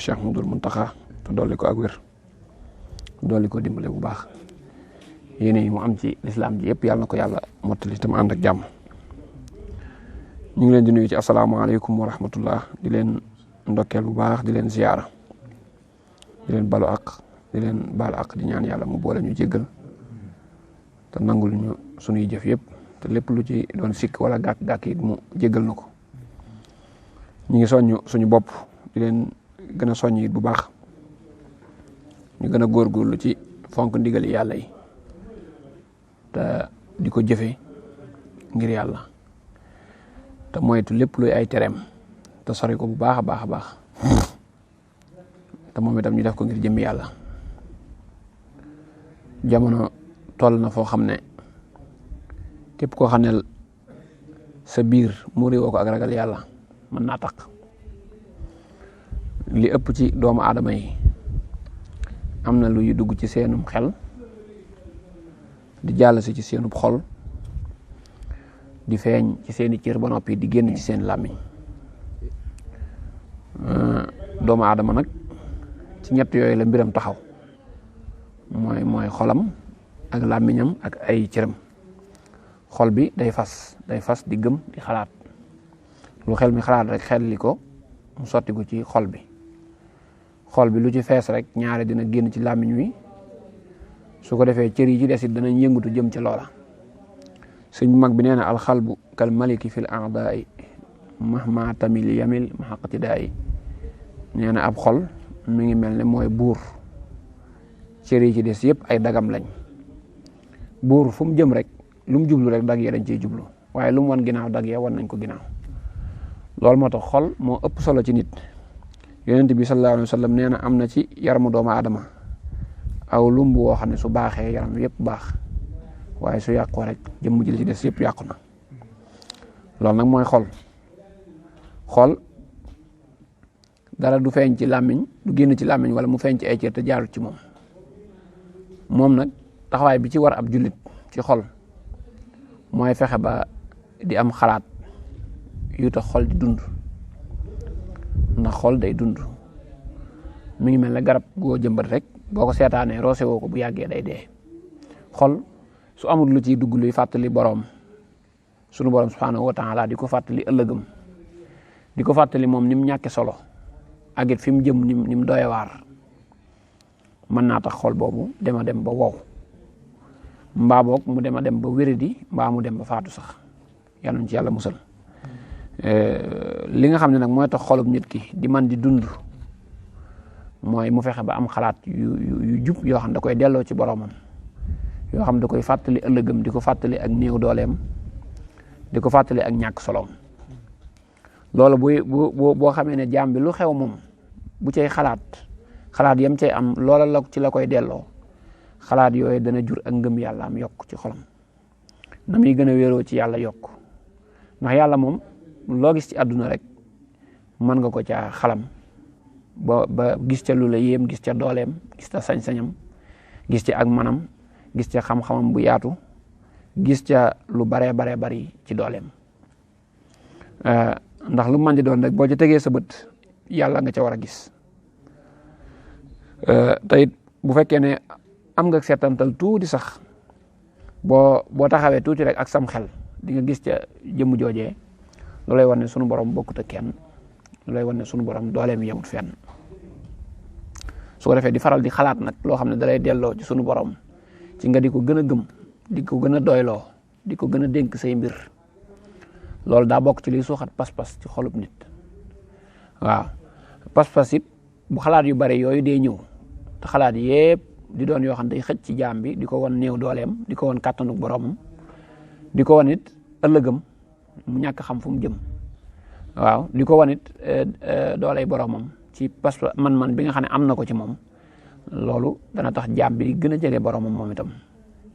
Cheikh Mouhamadoul Mountakha te dolli ko ak wér dolli ko dimbale bu baax yéene yi mu am ci lislaam ji yëpp yàlla na ko yàlla mottali te mu ànd ak jàmm. ñu ngi leen di nuyu ci asalaamaaleykum wa rahmatullah di leen ndokkeel bu baax di leen ziyaara di leen balu ak di leen baal ak di ñaan yàlla mu boole ñu jéggal te nangul ñu sunuy jëf yëpp te lépp lu ci doon sikk wala gàkk-gàkk yi mu jéggal na ko. ñu ngi soññ suñu bopp di leen gën a soññ it bu baax ñu gën a góorgóorlu ci fonk ndigali yàlla yi te di ko jëfe ngir yàlla te moytu lépp luy ay tereem te sori ko bu baax a baax a baax te moom itam ñu def ko ngir jëmmi yàlla. jamono toll na foo xam ne képp koo xam ne sa biir mu réewoo ko ak ragal yàlla mën naa tax li ëpp ci doomu aadama yi am na luy dugg ci seenum xel di jàll si ci seenub xol di feeñ ci seeni cër ba noppi di génn ci seen làmmiñ. doomu aadama nag ci ñett yooyu la mbiram taxaw mooy xolam ak làmmiñam ak ay cëram. xol bi day fas di gëm di xalaat lu xel mi xalaat rek xel li ko mu sotti ko ci xol bi lu ci fees rek ñaare dina génn ci làmmiñ wi su ko defee cër yi ci des it danañ yëngatu jëm ci loola. sëñ bu mag bi nee na alxalbu kal maliki fil a'da'i mahma tamil yamil mahaqtida'i nee na ab xol mi ngi mel ne mooy buur cër yi ci des yëpp ay dagam lañ. buur fu mu jëm rek lu mu jublu rek dag ya dañ ciy jublu waaye lu mu wan ginnaaw dag ya wan nañ ko ginnaaw. loolu moo tax xol moo ëpp solo ci nit. yonent bi sallallahu alayhi wa sallam nee na am na ci yaramu doomu aadama aw lumb woo xam ne su baaxee yaram yëpp baax waaye su yàqoo rek jëmm ji li ci des yëpp yàqu na. loolu nag mooy xol dara du feeñ ci làmmiñ du génn ci làmmiñ wala mu feeñ ci ay cër te jaarut ci moom nag taxawaay bi ci war ab jullit ci xol mooy fexe ba di am xalaat yu tax xol di dund ndax xol day dund mi ngi mel ne garab goo jëmbat rek boo ko seetaanee roose woo ko bu yàggee day dee. xol su amul lu ciy dugg luy fàttali sunu borom subhanahu wa taala di ko fàttali ëllëgëm di ko fàttali moom ni mu ñàkke solo ak it fi mu jëm ni mu doye waar mën naa tax xol boobu dema dem ba wow mbaa boog mu dema dem ba wéradi mbaa mu dem ba faatu sax yàlla nañ ci yàlla musal. li nga xam ne nag mooy tax xolub nit ki di man di dund mooy mu fexe ba am xalaat yu jub yoo xam da koy delloo ci boromam yoo xam da koy fàttali ëllëgëm di ko fàttali ak néew dooleem di ko fàttali ak ñàkk soloom. loolu boo xamee ne jaam bi lu xew moom bu cay xalaat yam cay am loola la ci la koy delloo xalaat yooyu dana jur ak ngëm yàlla am yokk ci xolam na muy gën a wéeroo ci yàlla yokk ndax yàlla moom loo gis ci àdduna rek mën nga ko caa xalam ba gis ca lu la yéem gis ca dooleem gis ca sañ-sañam gis ca ak manam gis ca xam-xamam bu yaatu gis ca lu baree bari ci dooleem. ndax lu mën di doon rek boo ci tegee sa bët yàlla nga ca war a gis te it bu fekkee ne am nga seetantal tuuti sax boo taxawee tuuti rek ak sam xel di nga gis ca jëmm joojee lu lay wan ne sunu borom bokkut ak kenn lu lay wan ne sunu borom dooleem yemut fenn. su ko defee di faral di xalaat nag loo xam ne dalay delloo ci sunu borom ci nga di ko gën a gëm di ko gën a doyloo di ko gën a dénk say mbir. loolu daa bokk ci liy suuxat pas-pas ci xolub nit. waaw pas-pas it bu xalaat yu bari yooyu dee ñëw te xalaat yépp di doon yoo xam ne day xëcc ci jaam bi di ko wan néew dooleem di ko wan kàttanuk boromam di ko wan it ëllëgëm mu ñàkk xam fu mu jëm. waaw di ko wan it dooley boromam ci pas-pas man bi nga xam ne am na ko ci moom loolu dana tax jaam bi gën a jege boromam moom itam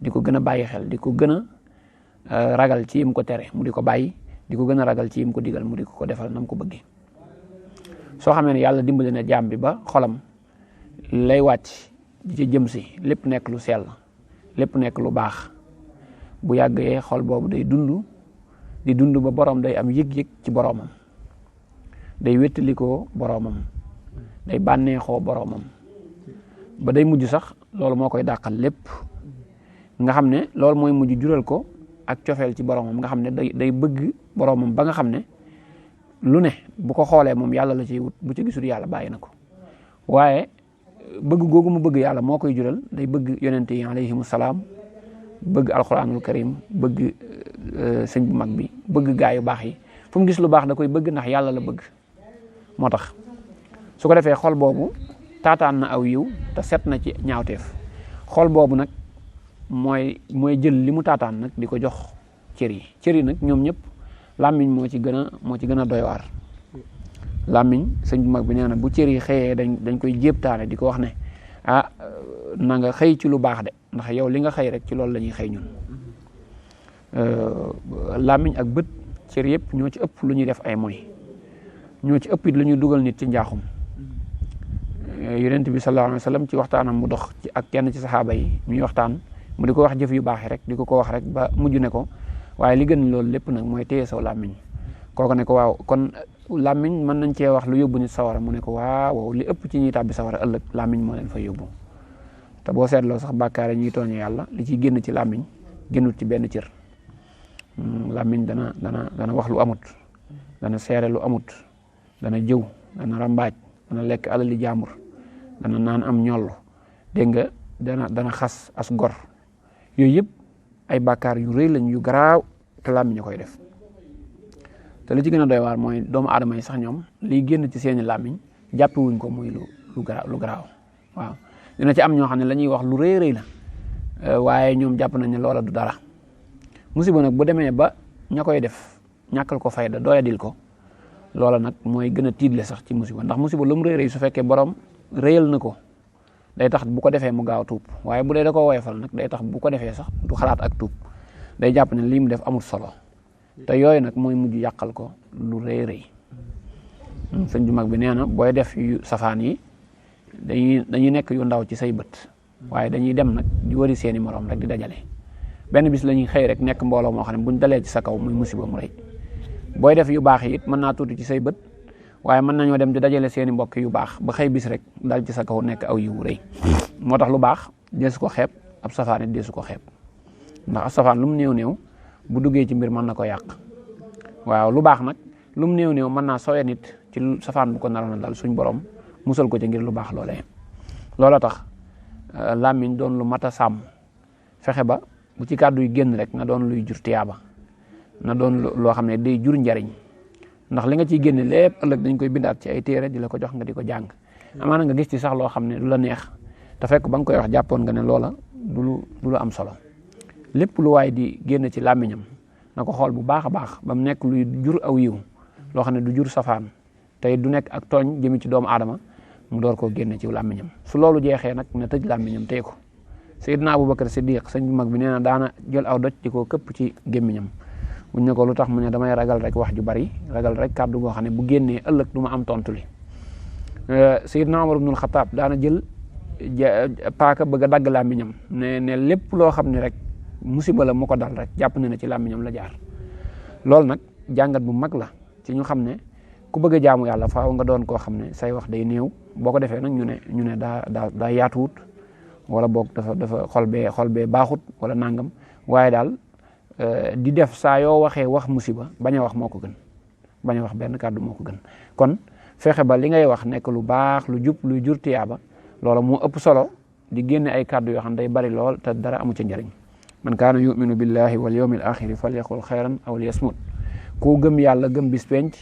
di ko gën a bàyyi xel di ko gën a ragal ci yim ko tere mu di ko bàyyi. di ko gën a ragal ci yim ko digal mu di ko defal nam ko bëggee. soo xamee ne yàlla dimbali na jaam bi ba xolam lay wàcc di ci jëm si lépp nekk lu sell lépp nekk lu baax bu yàggee xol boobu day dund ba borom day am yëg-yëg ci boromam day wéttalikoo boromam day bànneexoo boroomam ba day mujj sax loolu moo koy dàqal lépp nga xam ne loolu mooy mujj jural ko ak cofeel ci boroomam nga xam ne day bëgg boroomam ba nga xam ne lu ne bu ko xoolee moom yàlla la ciy wut bu ci gisul yàlla bàyyi na ko waaye bëgg googu mu bëgg yàlla moo koy jural day bëgg yonente yi alayhimu salaam bëgg alquranul karim bëgg sëñ bu mag bi bëgg gaa yu baax yi fu mu gis lu baax da koy bëgg ndax yàlla la bëgg moo tax su ko defee xol boobu taataan na aw yiw te set na ci ñaawteef xol boobu nag mooy jël li mu taataan nag di ko jox cër yi nag ñoom ñëpp làmmiñ moo ci gën a doy waar làmmiñ sëñ bu mag bi nee na bu cër yi xëyee dañ koy jéebtaane di ko wax ne na nga xëy ci lu baax de ndax yow li nga xëy rek ci loolu la ñuy xëy ñun làmmiñ ak bët cër yëpp ñoo ci ëpp lu ñuy def ay moy ñoo ci ëpp it lu ñuy dugal nit ci njaaxum yonent bi sallallahu alayhi wa sallam ci waxtaanam mu dox ci ak kenn ci saxaaba yi muy waxtaan mu di ko wax jëf yu baax rek di ko wax rek ba mujj ne ko waaye li gën loolu lépp nag mooy téye saw làmmiñ kooku ne ko waaw kon làmmiñ mën nañ cee wax lu yóbbu nit sawara mu ne ko waaw li ëpp ci ñuy tàbbi sawara ëllëg làmmiñ moo leen fa yóbbu te boo seetloo sax bàkkaar ñuy tooñe yàlla li ciy génn ci làmmiñ génnut ci benn cër làmmiñ dana wax lu amut dana seere lu amut dana jëw dana rambaaj dana lekk alali jàmbur dana naan am ñoll dégg nga dana xas as gor yooyu yëpp ay bàkkaar yu rëy lañ yu garaaw te làmmiñ a koy def te li ci gën a doy waar mooy doomu aadama yi sax ñoom liy génn ci seeni làmmiñ jàppewuñ ko muy lu garaaw waaw dina ci am ñoo xam ne la ñuy wax lu rëy rëy la waaye ñoom jàpp nañ ne loola du dara musiba nag bu demee ba ña koy def ñàkkal ko fayda doyadil ko loola nag mooy gën a tiitle sax ci musiba ndax musiba lu mu rëy rëy su fekkee borom rëyal na ko day tax bu ko defee mu gaaw tuub waaye bu dee da ko woyofal nag day tax bu ko defee sax du xalaat ak tuub day jàpp ne lii mu def amul solo te yooyu nag mooy mujj yàqal ko lu rëy rëy sëñ ju mag bi nee na booy def yu safaan yi dañuy nekk yu ndaw ci say bët waaye dañuy dem nag di wari seeni morom rek di dajale benn bis la ñuy xëy rek nekk mbooloo moo xam ne buñ dalee ci sa kaw muy musiba mu rëy booy def yu baax yi it mën naa tuuti ci say bët waaye mën nañoo dem di dajale seeni mbokk yu baax ba xëy bis rek dal ci sa kaw nekk aw yiwu rëy moo tax lu baax deesu ko xeeb ab safaan it deesu ko xeeb ndax ab safaan lu mu néew bu duggee ci mbir mën na ko yàq waaw lu baax nag lu mu néew mën naa sowe nit ci safaan bu ko naroon a dal suñ borom musal ko ci ngir lu baax loolee loola tax làmmiñ doon lu mat a sàmm fexe ba bu ci kàddu yu génn rek na doon luy jur tiyaaba na doon loo xam ne day jur njariñ ndax li nga ciy génne lépp ëllëg dañ koy bindaat ci ay téere di la ko jox nga di ko jàng amaana nga gis ci sax loo xam ne du la neex te fekk ba nga koy wax jàppoon nga ne loola du lu am solo lépp lu waay di génn ci làmmiñam na ko xool bu baax a baax ba mu nekk luy jur aw yiw loo xam ne du jur safaan tey du nekk ak tooñ jëmi ci doomu aadama mu door koo génne ci làmmiñam su loolu jeexee nag na tëj làmmiñam téye ko Seydina Abubakar Siddiq sëñ bu mag bi nee na daana jël aw doj di ko këpp ci gémmiñam buñ ne ko lu tax mu ne damay ragal rek wax ju bari ragal rek kàddu goo xam ne bu génnee ëllëg du ma am tontu li Seydina Omar ibnul Xataab daana jël paaka bëgg a dagg làmmiñam ne lépp loo xam ne rek musiba la mu ko dal rek jàpp na ne ci làmmiñam la jaar loolu nag jàngat bu mag la ci ñu xam ne ku bëgg a jaamu yàlla faaw nga doon koo xam ne say wax day néew boo ko defee nag ñu ne daa yaatuwut wala boog dafa xol bee baaxut wala nangam waaye daal di def saa yoo waxee wax musiba bañ a wax moo ko gën bañ a wax benn kàddu moo ko gën kon fexe ba li ngay wax nekk lu baax lu jub luy jur tiyaaba loola moo ëpp solo di génne ay kàddu yoo xam ne day bari lool te dara amu ca njariñ man kaana yuminu billahi wal yawmil axiri falyaqul xayran aw liyasmut ku gëm yàlla gëm bis penc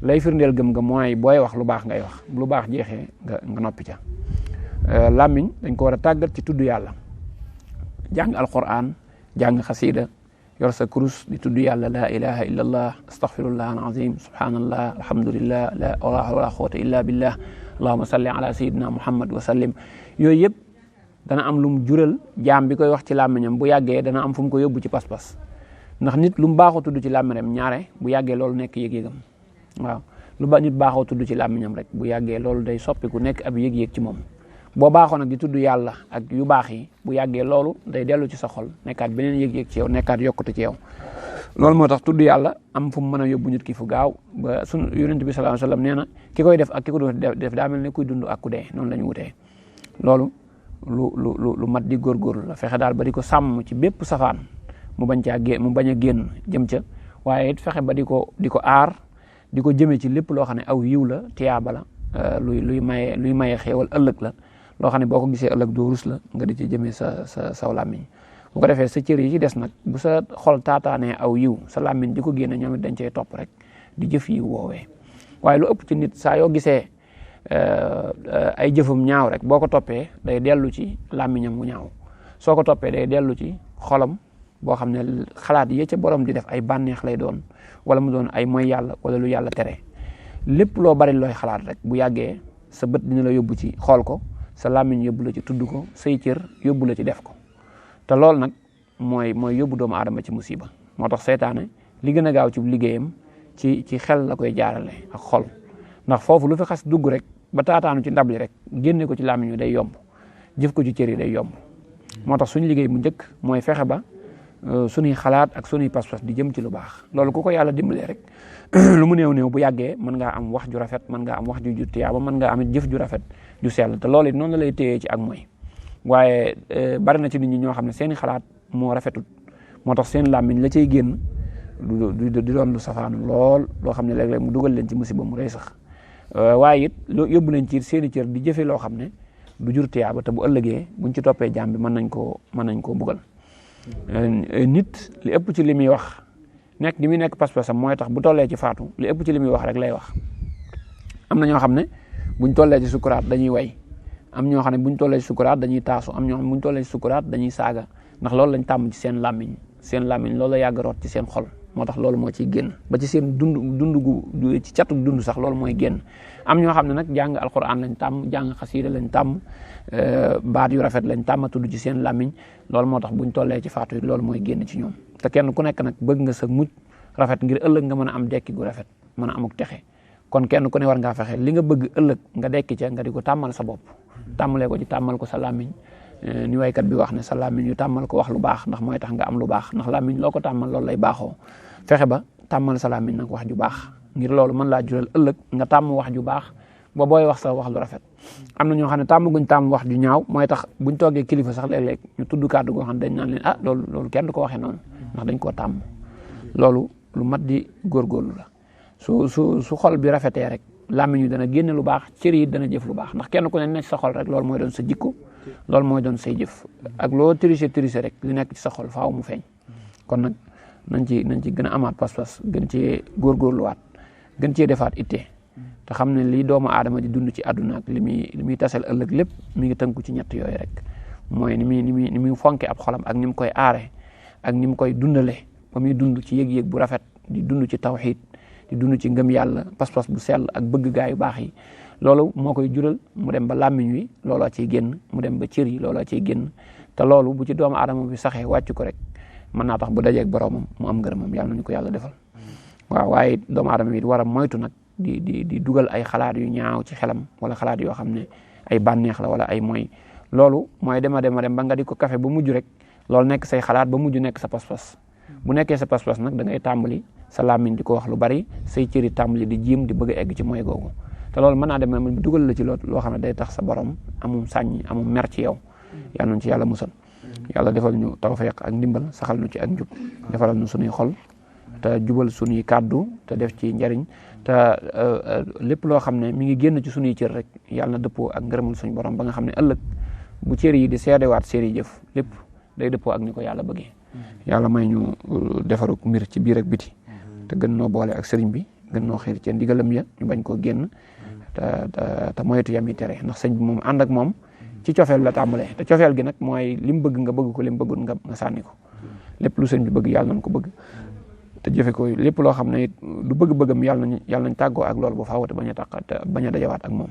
lay firndeel gëm nga mooy booy wax lu baax ngay wax lu baax jeexee nga noppi ca làmmiñ dañ ko war a tàggat ci tudd yàlla jàng alquran jàng xasida yor sa kurus di tudd yàlla la ilaha illa allah astaghfirullah alazim subhanallah alhamdulillah la wala quwwata illa billah allahumma salli ala sayyidina muhammad wa sallim yooyu yëpp dana am lu mu jural jaam bi koy wax ci làmmiñam bu yàggee dana am fu mu ko yóbbu ci pas-pas ndax nit lu mu baaxoo tudd ci làmmiñam ñaare bu yàggee loolu nekk yëg-yëgam waaw nit baaxoo tudd ci làmmiñam rek bu yàggee loolu day soppiku nekk ab yëg-yëg ci moom boo baaxoo nag di tudd yàlla ak yu baax yi bu yàggee loolu day dellu ci sa xol nekkaat beneen yëg-yëg ci yow nekkaat yokkute ci yow loolu moo tax tudd yàlla am fu mu mën a yóbbu nit ki fu gaaw ba sunu yonent bi sallallahu alayhi wasallam nee na ki koy def ak ki ko def daa mel ne kuy dund ak ku dee noonu la ñu wutee loolu lu mat di góorgóorlu la fexe daal ba di ko sàmm ci bépp safaan mu bañ a génn jëm ca waaye it fexe ba di ko aar di ko jëmee ci lépp loo xam ne aw yiw la tiyaaba la luy maye xéewal ëllëg la loo xam ne boo ko gisee ëllëg doo rus la nga di ci jëmee saw làmmiñ bu ko defee sa cër yi ci des nag bu sa xol taataanee aw yiw sa làmmiñ di ko génne ñoom it dañ cey topp rek di jëf yiw woowee waaye lu ëpp ci nit saa yoo gisee ay jëfam ñaaw rek boo ko toppee day dellu ci làmmiñam mu ñaaw soo ko toppee day dellu ci xolam boo xam ne xalaat yi ca borom di def ay bànneex lay doon wala mu doon ay mooy yàlla wala lu yàlla tere lépp loo bari looy xalaat rek bu yàggee sa bët dina la yóbbu ci xool ko sa làmmiñ yóbbu la ci tudd ko say cër yóbbu la ci def ko te loolu nag mooy yóbbu doomu aadama ci musiba moo tax seytaane li gën a gaaw ci liggéeyam ci xel la koy jaarale ak xol ndax foofu lu fi xas dugg rek ba taataanu ci ndab li rek génne ko ci làmmiñ wi day yomb jëf ko ci cër yi day yomb moo tax suñu liggéey bu njëkk mooy fexe ba suñuy xalaat ak suñuy pas-pas di jëm ci lu baax loolu ku ko yàlla dimbalee rek lu mu néew bu yàggee mën ngaa am wax ju rafet mën ngaa am wax ju jur tiyaaba mën ngaa am jëf ju rafet ju sell te loolu it noonu la lay téyee ci ak mooy waaye bari na ci nit ñi ñoo xam ne seeni xalaat moo rafetut moo tax seen làmmiñ la cay génn di doon lu safaanu lool loo xam ne léeg-léeg mu dugal leen ci musiba mu rëy sax waaye it yóbbu leen ci seeni cër di jëfe loo xam ne du jur tiyaaba te bu ëllëgee buñ ci toppee jaam bi mën nañ koo bugal nit li ëpp ci li muy wax nekk gi muy nekk pas-pasam mooy tax bu tollee ci faatu li ëpp ci li muy wax rek lay wax am na ñoo xam ne buñ tollee ci sukuraat dañuy way am ñoo xam ne buñ tollee ci sukuraat dañuy taasu am ñoo xam ne buñ tollee ci sukuraat dañuy saaga ndax loolu lañ tàmm ci seen làmmiñ loolu la yàgg root ci seen xol moo tax loolu moo ciy génn ba ci seen dund gu ci catu dund sax loolu mooy génn am ñoo xam ne nag jàng alquran lañ tàmm jàng xasiida lañ tàmm baat yu rafet lañ tàmm tudd ci seen làmmiñ loolu moo tax buñ tollee ci faatu yi loolu mooy génn ci ñoom te kenn ku nekk nag bëgg nga sa mujj rafet ngir ëllëg nga mën a am dekki gu rafet mën a amuk texe kon kenn ku ne war ngaa fexe li nga bëgg ëllëg nga dekki ca nga di ko tàmmal sa bopp tàmmalee ko ci tàmmal ko sa làmmiñ ni waykat bi wax ne sa làmmiñ yu tàmmal ko wax lu baax ndax mooy tax nga am lu baax ndax làmmiñ loo ko tàmmal loolu lay baaxoo fexe ba tàmmal sa làmmiñ nag wax ju baax ngir loolu mën laa jural ëllëg nga tàmm wax ju baax ba booy wax sa wax lu rafet am na ñoo xam ne tàmm wax ju ñaaw mooy tax buñ toogee kilifa sax léeg-léeg ñu tudd kàddu goo xam ne dañ naan leen loolu kenn du ko waxee noonu ndax dañ koo tàmm loolu lu mat di góorgóorlu la su xol bi rafetee rek làmmiñ yu dana génne lu baax cër yi dana jëf lu baax ndax kenn ku ne nekk sa xol rek loolu mooy doon sa jikko loolu mooy doon say jëf ak loo tricher rek li nekk ci sa xol faaw mu feeñ kon nag nañ ci gën a amaat pas-pas gën cee góorgóorluwaat gën cee defaat itte te xam ne lii doomu aadama di dund ci àdduna ak li muy tasal ëllëg lépp mi ngi tënku ci ñett yooyu rek mooy ni muy fonke ab xolam ak ni mu koy aare ak ni mu koy dundale ba muy dund ci yëg-yëg bu rafet di dund ci tawxiid di dund ci ngëm yàlla pas-pas bu sell ak bëgg gaa yu baax yi loolu moo koy jural mu dem ba làmmiñ wi looloo ciy génn mu dem ba cër yi looloo ciy génn te loolu bu ci doomu aadama bi saxee wàcc ko rek mën naa tax bu dajeeg boroomam mu am ngërëmam yàlla nañu ko yàlla defal waaw waaye doomu aadama bi war a moytu nag di dugal ay xalaat yu ñaaw ci xelam wala xalaat yoo xam ne ay bànneex la wala ay mooy loolu mooy dem ba nga di ko kafe ba mujj rek loolu nekk say xalaat ba mujj nekk sa pas-pas bu nekkee sa pas-pas nag da ngay tàmbali sa làmmiñ di ko wax lu bari say cëri tàmbali di jiim di bëgg a egg ci mooy googu te loolu mën naa dem ba dugal la ci loo xam ne day tax sa borom amum sàññ amum mer ci yow yàlla nañu ci yàlla musal yàlla defal ñu tawfeex ak ndimbal saxal ñu ci ak njub defalal ñu suñuy xol te jubal suñuy kàddu te def ci njariñ te lépp loo xam ne mi ngi génn ci suñuy cër rek yàlla na dëppoo ak ngërëmal suñu borom ba nga xam ne ëllëg bu cër yi di seedewaat seeni jëf lépp day dëppoo ak ni ko yàlla bëggee yàlla may ñu defaruk mbir ci biir ak biti te gën noo boole ak sëriñ bi gën noo xiir ci ndigalam ya ñu bañ koo génn te moytu yami tere ndax sëñ bi moom ànd ak moom ci cofeel la tàmbalee te cofeel gi nag mooy li mu bëgg nga bëgg ko li mu bëggul nga sànni ko lépp lu sëñ bi bëgg yàlla nañ ko bëgg te jëfe ko lépp loo xam ne it du bëgg-bëggam yàlla nañ tàggoo ak loolu bu faaw te bañ a dajawaat ak moom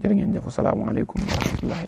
jërë ngeen jëf asalaamaaleykum wa rahmatullahi